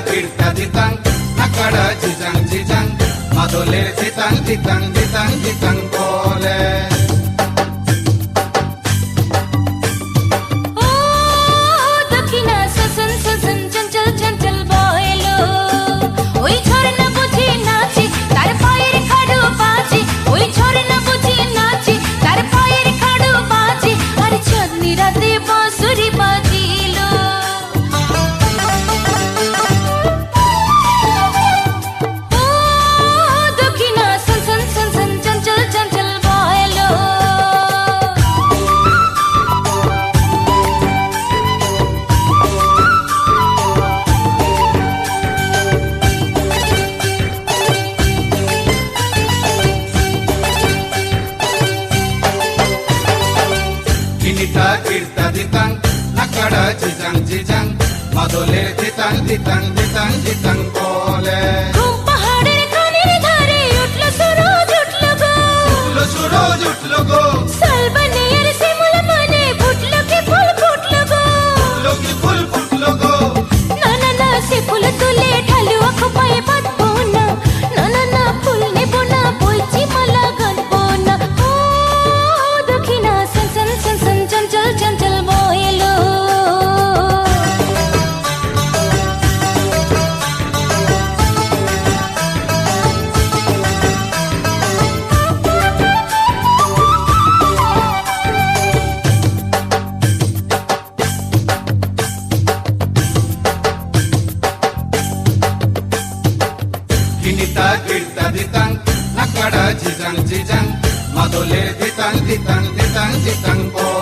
kirta ditang nakada jijang jijang madoler jitang jitang jitang jitang bole kirta ditang nakada jijang jijang madoler jitang jitang jitang jitang bole পাহাড়ের খানের ধারে উঠলো সুরজ উঠলো গো সালবানে আর শিমুল মানে ফুটলো কি ফুল ফুটলো গো না না না সে ফুল তুলে ঢালুয়া খোপায় বাঁধবো না না না না ফুল নেবো না বইছি মালা গাঁথবো না ও দক্ষিণা সন সন সন সন চঞ্চল চঞ্চল বয়েলো kirta ditang nakada jijang jijang madoler jitang jitang jitang jitang bole